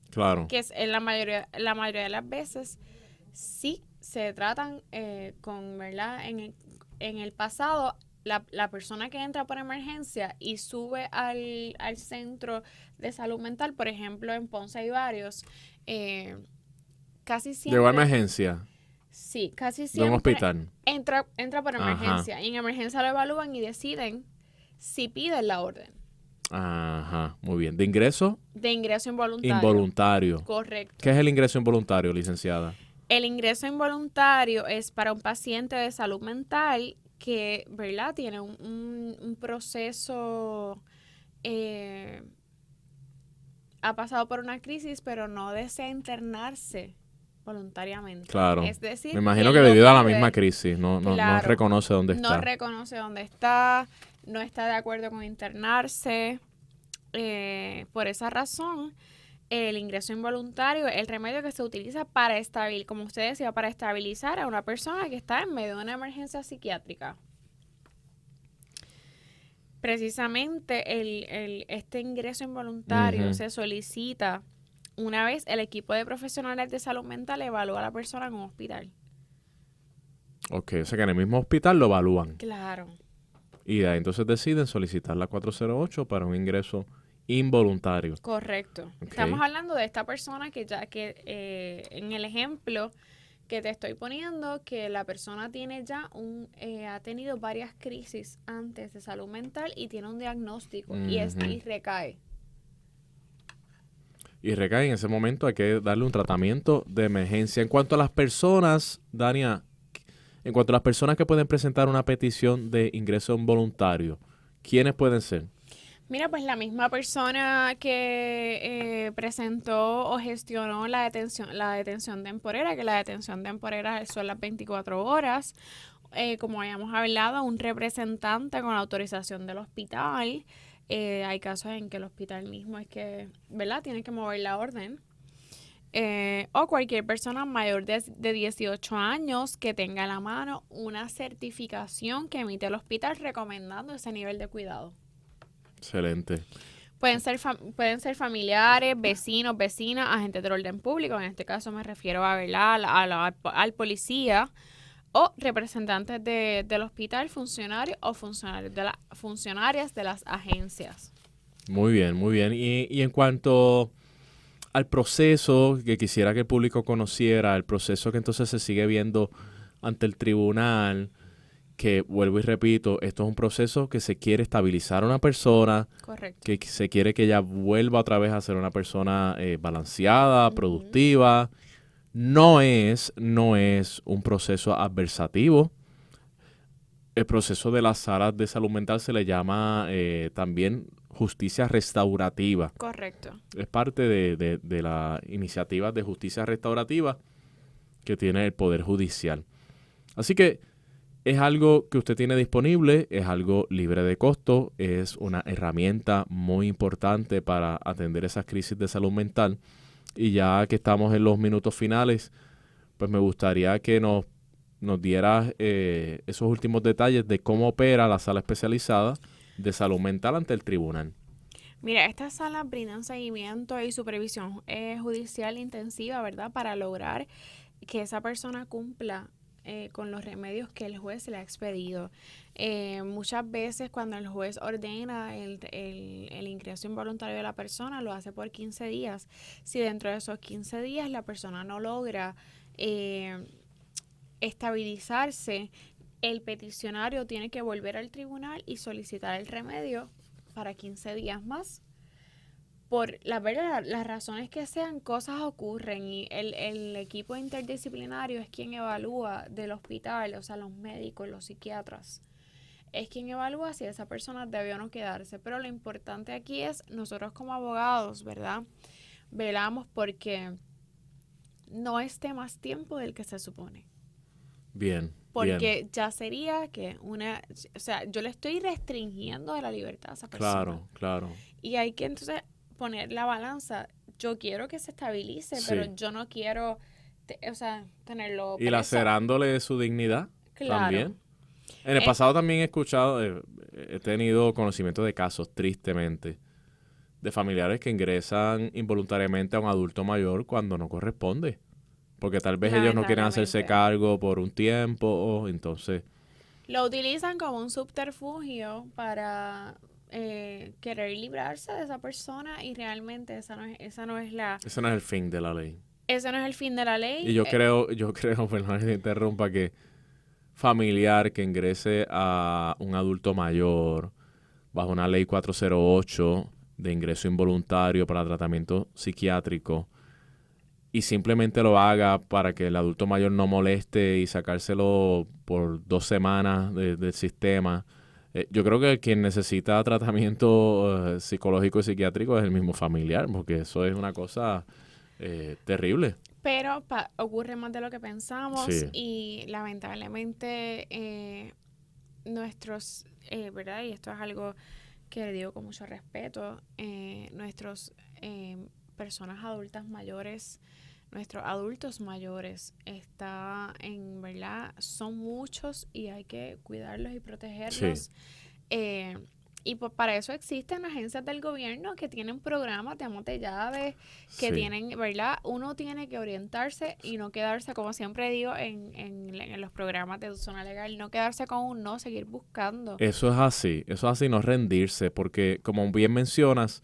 Claro. Que es en la mayoría de las veces sí se tratan con, ¿verdad? En el pasado, la persona que entra por emergencia y sube al centro de salud mental, por ejemplo, en Ponce hay varios, casi siempre... ¿Llegó a emergencia? Sí, casi ¿De siempre. un hospital? Entra por emergencia. Ajá. Y en emergencia lo evalúan y deciden si piden la orden. Ajá, muy bien. ¿De ingreso? De ingreso involuntario. Involuntario. Correcto. ¿Qué es el ingreso involuntario, licenciada? El ingreso involuntario es para un paciente de salud mental que, ¿verdad?, tiene un proceso, ha pasado por una crisis, pero no desea internarse voluntariamente. Claro. Es decir, me imagino él que lo debido a la pide, misma crisis, no claro, reconoce dónde está. no reconoce dónde está, no está de acuerdo con internarse. Por esa razón, el ingreso involuntario es el remedio que se utiliza para como usted decía, para estabilizar a una persona que está en medio de una emergencia psiquiátrica. Precisamente este ingreso involuntario se solicita una vez el equipo de profesionales de salud mental evalúa a la persona en un hospital. Ok, o sea que en el mismo hospital lo evalúan. Claro. Y de ahí entonces deciden solicitar la 408 para un ingreso involuntario. Correcto. Ok. Estamos hablando de esta persona que en el ejemplo que te estoy poniendo, que la persona tiene ya ha tenido varias crisis antes de salud mental y tiene un diagnóstico y recae. Y recae en ese momento, hay que darle un tratamiento de emergencia. En cuanto a las personas, Dania, en cuanto a las personas que pueden presentar una petición de ingreso involuntario, ¿quiénes pueden ser? Mira, pues la misma persona que presentó o gestionó la detención temporera, que la detención temporera son las 24 horas, como habíamos hablado, un representante con autorización del hospital. Hay casos en que el hospital mismo es que, ¿verdad? Tiene que mover la orden. O cualquier persona mayor de 18 años que tenga a la mano una certificación que emite el hospital recomendando ese nivel de cuidado. Excelente. Pueden ser familiares, vecinos, vecinas, agentes del orden público. En este caso me refiero a, ¿verdad? al policía o representantes del hospital, funcionarios o funcionarias de las agencias. Muy bien, muy bien. Y en cuanto al proceso que quisiera que el público conociera, el proceso que entonces se sigue viendo ante el tribunal, que vuelvo y repito, esto es un proceso que se quiere estabilizar a una persona, Correcto. que se quiere que ella vuelva otra vez a ser una persona balanceada, productiva. No es un proceso adversativo. El proceso de las salas de salud mental se le llama también justicia restaurativa. Correcto. Es parte de las iniciativas de justicia restaurativa que tiene el Poder Judicial. Así que es algo que usted tiene disponible, es algo libre de costo, es una herramienta muy importante para atender esas crisis de salud mental. Y ya que estamos en los minutos finales, pues me gustaría que nos dieras esos últimos detalles de cómo opera la sala especializada de salud mental ante el tribunal. Mira, estas salas brindan seguimiento y supervisión judicial intensiva, ¿verdad? Para lograr que esa persona cumpla con los remedios que el juez le ha expedido. Muchas veces cuando el juez ordena el ingreso involuntario de la persona, lo hace por 15 días. Si dentro de esos 15 días la persona no logra estabilizarse, el peticionario tiene que volver al tribunal y solicitar el remedio para 15 días más. Por las razones que sean, cosas ocurren y el equipo interdisciplinario es quien evalúa del hospital, o sea, los médicos, los psiquiatras, es quien evalúa si esa persona debe o no quedarse. Pero lo importante aquí es, nosotros como abogados, ¿verdad? Velamos porque no esté más tiempo del que se supone. Bien. Porque ya sería que o sea, yo le estoy restringiendo de la libertad a esa persona. Claro, claro. Y hay que entonces poner la balanza. Yo quiero que se estabilice, Sí. pero yo no quiero, tenerlo Y preso. lacerándole su dignidad Claro. también. En el pasado también he escuchado, he tenido conocimiento de casos, tristemente, de familiares que ingresan involuntariamente a un adulto mayor cuando no corresponde. Porque tal vez ellos no quieren hacerse Lamentablemente. cargo por un tiempo, entonces... Lo utilizan como un subterfugio para querer librarse de esa persona y realmente esa no es Ese no es el fin de la ley. ese no es el fin de la ley. Y yo creo, perdón que te interrumpa, que familiar que ingrese a un adulto mayor bajo una ley 408 de ingreso involuntario para tratamiento psiquiátrico y simplemente lo haga para que el adulto mayor no moleste y sacárselo por 2 semanas del sistema. Yo creo que quien necesita tratamiento psicológico y psiquiátrico es el mismo familiar, porque eso es una cosa terrible. Pero ocurre más de lo que pensamos Sí. y lamentablemente nuestros, ¿verdad? Y esto es algo que le digo con mucho respeto, nuestros personas adultas mayores, nuestros adultos mayores ¿verdad? Son muchos y hay que cuidarlos y protegerlos. Sí. Y pues para eso existen agencias del gobierno que tienen programas de amos de llaves, que Sí. tienen, ¿verdad? Uno tiene que orientarse y no quedarse, como siempre digo, en los programas de zona legal, no quedarse con un no, seguir buscando. Eso es así, no rendirse, porque como bien mencionas,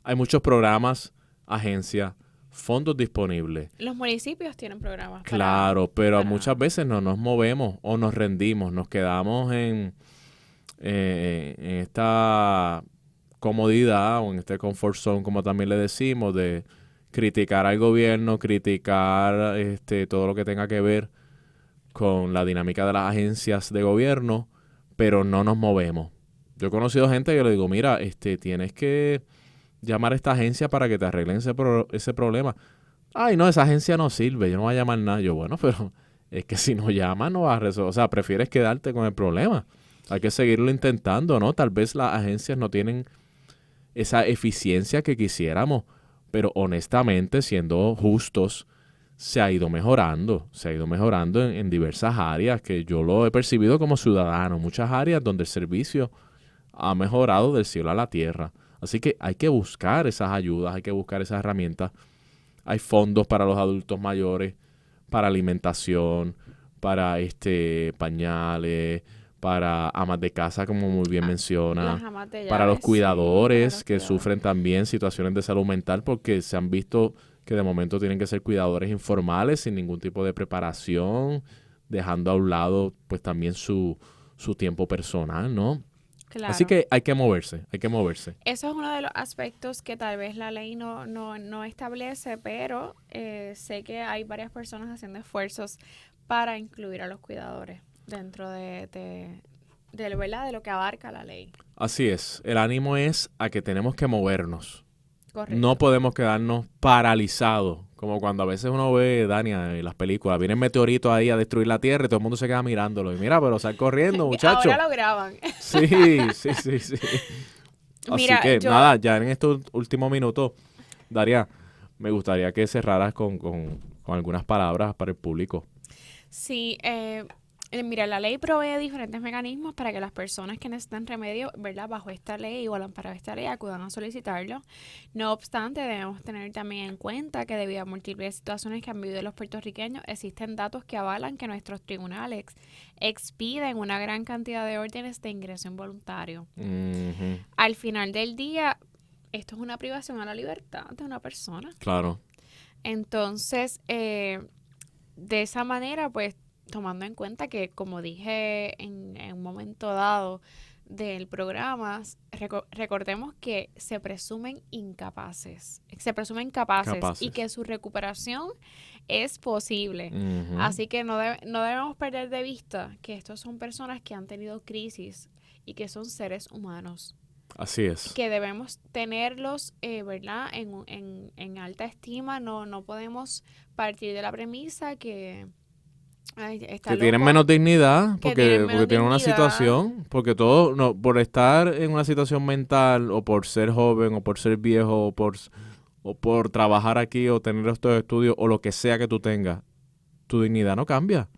hay muchos programas, agencias, fondos disponibles. Los municipios tienen programas Claro, pero para- muchas veces no nos movemos o nos rendimos, nos quedamos en esta comodidad o en este comfort zone, como también le decimos, de criticar al gobierno, criticar todo lo que tenga que ver con la dinámica de las agencias de gobierno, pero no nos movemos. Yo he conocido gente que le digo, mira, tienes que llamar a esta agencia para que te arreglen ese problema. Ay, no, esa agencia no sirve, yo no voy a llamar nada. Yo, bueno, pero es que si no llamas no vas a resolver, o sea, prefieres quedarte con el problema. Hay que seguirlo intentando, ¿no? Tal vez las agencias no tienen esa eficiencia que quisiéramos, pero honestamente, siendo justos, se ha ido mejorando en diversas áreas que yo lo he percibido como ciudadano, muchas áreas donde el servicio ha mejorado del cielo a la tierra. Así que hay que buscar esas ayudas, hay que buscar esas herramientas. Hay fondos para los adultos mayores, para alimentación, para pañales, para amas de casa, como muy bien menciona, las amas de para los llaves, sí, cuidadores para los que cuidadores. sufren también situaciones de salud mental porque se han visto que de momento tienen que ser cuidadores informales sin ningún tipo de preparación, dejando a un lado pues también su tiempo personal, ¿no? Claro. Así que hay que moverse, hay que moverse. Eso es uno de los aspectos que tal vez la ley no establece, pero sé que hay varias personas haciendo esfuerzos para incluir a los cuidadores dentro de ¿verdad? De lo que abarca la ley. Así es, el ánimo es a que tenemos que movernos. Correcto. No podemos quedarnos paralizados, como cuando a veces uno ve, Dania, en las películas, vienen meteoritos ahí a destruir la Tierra y todo el mundo se queda mirándolo. Y mira, pero sal corriendo, muchacho. Ahora lo graban. Sí. Así Mira, que yo- nada, ya en estos últimos minutos, Daria, me gustaría que cerraras con algunas palabras para el público. Sí, mira, la ley provee diferentes mecanismos para que las personas que necesitan remedio, ¿verdad? Bajo esta ley o al amparo de esta ley acudan a solicitarlo. No obstante, debemos tener también en cuenta que debido a múltiples situaciones que han vivido los puertorriqueños, existen datos que avalan que nuestros tribunales expiden una gran cantidad de órdenes de ingreso involuntario. Ujú, Al final del día, esto es una privación a la libertad de una persona. claro, Entonces, de esa manera, pues, tomando en cuenta que, como dije en un momento dado del programa, recordemos que se presumen capaces Capaces. y que su recuperación es posible. ujú, Así que no debemos perder de vista que estos son personas que han tenido crisis y que son seres humanos, así es. que debemos tenerlos, ¿verdad? En alta estima. No podemos partir de la premisa que está Que tienen loco. menos dignidad Que porque tienen menos tienen una dignidad. situación, porque todo, no, por estar en una situación mental o por ser joven o por ser viejo o por trabajar aquí o tener estos estudios o lo que sea que tú tengas, tu dignidad no cambia.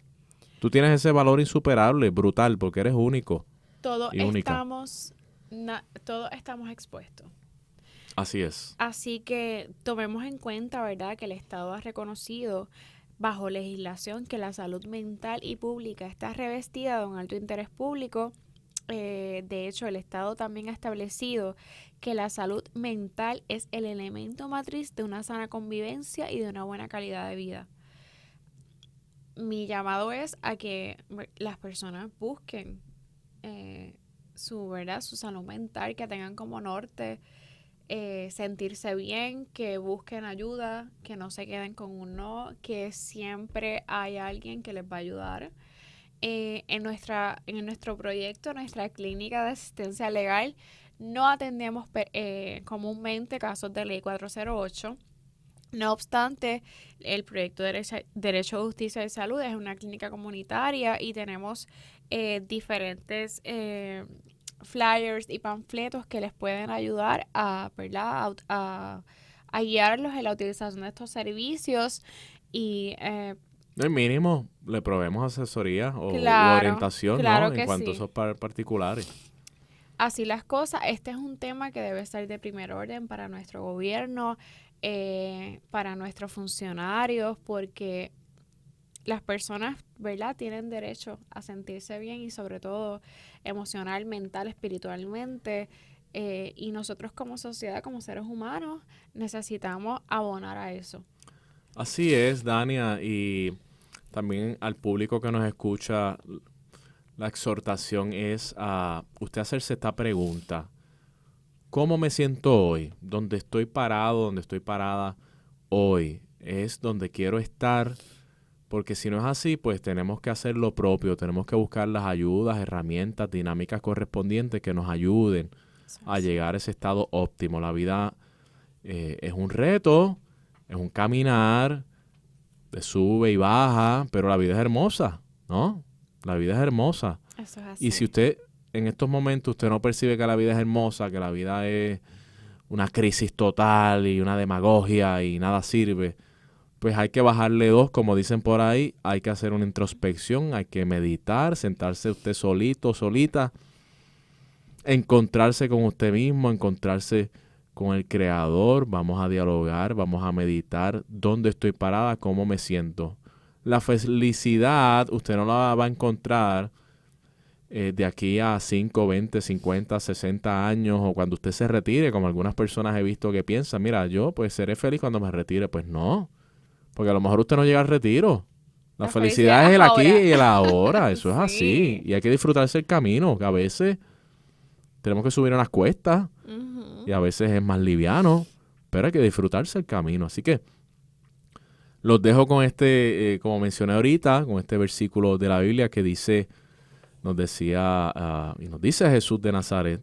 Tú tienes ese valor insuperable, brutal, porque eres único. Todos y única. todos estamos expuestos. Así es. Así que tomemos en cuenta, ¿verdad?, que el Estado ha reconocido bajo legislación que la salud mental y pública está revestida de un alto interés público. De hecho, el Estado también ha establecido que la salud mental es el elemento matriz de una sana convivencia y de una buena calidad de vida. Mi llamado es a que las personas busquen su salud mental, que tengan como norte sentirse bien, que busquen ayuda, que no se queden con un no, que siempre hay alguien que les va a ayudar. En nuestro proyecto, nuestra clínica de asistencia legal, no atendemos comúnmente casos de ley 408. No obstante, el proyecto de Derecho, Justicia y Salud es una clínica comunitaria y tenemos diferentes flyers y panfletos que les pueden ayudar ¿verdad? a guiarlos en la utilización de estos servicios y El mínimo, le proveemos asesoría o Claro, orientación, claro ¿no? que En cuanto sí. a esos particulares. así las cosas, este es un tema que debe ser de primer orden para nuestro gobierno, para nuestros funcionarios, porque las personas, ¿verdad?, tienen derecho a sentirse bien y sobre todo emocional, mental, espiritualmente. Y nosotros como sociedad, como seres humanos, necesitamos abonar a eso. Así es, Dania, y también al público que nos escucha, la exhortación es a usted hacerse esta pregunta. ¿Cómo me siento hoy? ¿Dónde estoy parado, dónde estoy parada hoy? ¿Es donde quiero estar? Porque si no es así, pues tenemos que hacer lo propio, tenemos que buscar las ayudas, herramientas, dinámicas correspondientes que nos ayuden a llegar a ese estado óptimo. La vida es un reto, es un caminar, de sube y baja, pero la vida es hermosa, ¿no? La vida es hermosa. Eso es así. Y si usted en estos momentos usted no percibe que la vida es hermosa, que la vida es una crisis total y una demagogia y nada sirve, pues hay que bajarle 2, como dicen por ahí, hay que hacer una introspección, hay que meditar, sentarse usted solito, solita, encontrarse con usted mismo, encontrarse con el Creador, vamos a dialogar, vamos a meditar, dónde estoy parada, cómo me siento. La felicidad usted no la va a encontrar de aquí a 5, 20, 50, 60 años o cuando usted se retire, como algunas personas he visto que piensan, mira, yo pues seré feliz cuando me retire. Pues no, porque a lo mejor usted no llega al retiro. La felicidad es el aquí y el ahora, eso es así. Y hay que disfrutarse el camino, que a veces tenemos que subir unas cuestas y a veces es más liviano, pero hay que disfrutarse el camino. Así que los dejo con este, como mencioné ahorita, con este versículo de la Biblia que dice, nos decía, y nos dice Jesús de Nazaret,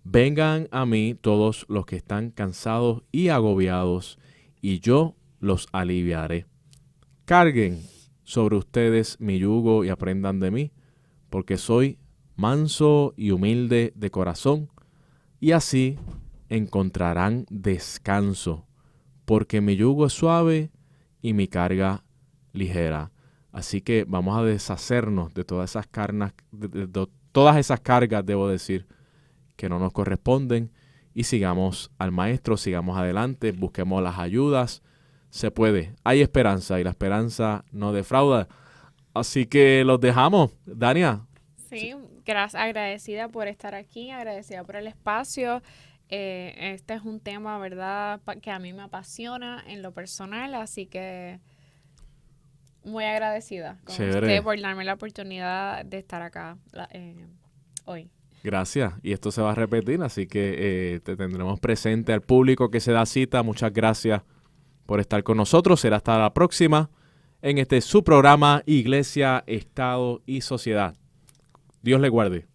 vengan a mí todos los que están cansados y agobiados, y yo los aliviaré. Carguen sobre ustedes mi yugo y aprendan de mí, porque soy manso y humilde de corazón, y así encontrarán descanso, porque mi yugo es suave y mi carga ligera. Así que vamos a deshacernos de todas esas cargas, debo decir, que no nos corresponden, y sigamos al Maestro, sigamos adelante, busquemos las ayudas. Se puede, hay esperanza y la esperanza no defrauda. Así que los dejamos. Dania. Sí, gracias, agradecida por estar aquí, agradecida por el espacio. Este es un tema, ¿verdad?, que a mí me apasiona en lo personal, así que muy agradecida con usted por darme la oportunidad de estar acá hoy. Gracias. Y esto se va a repetir, así que te tendremos presente al público que se da cita. Muchas gracias por estar con nosotros. Será hasta la próxima en su programa Iglesia, Estado y Sociedad. Dios le guarde.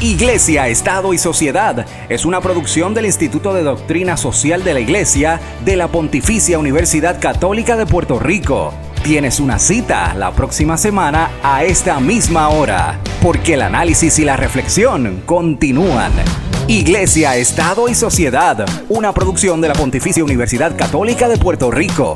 Iglesia, Estado y Sociedad es una producción del Instituto de Doctrina Social de la Iglesia de la Pontificia Universidad Católica de Puerto Rico. Tienes una cita la próxima semana a esta misma hora, porque el análisis y la reflexión continúan. Iglesia, Estado y Sociedad, una producción de la Pontificia Universidad Católica de Puerto Rico.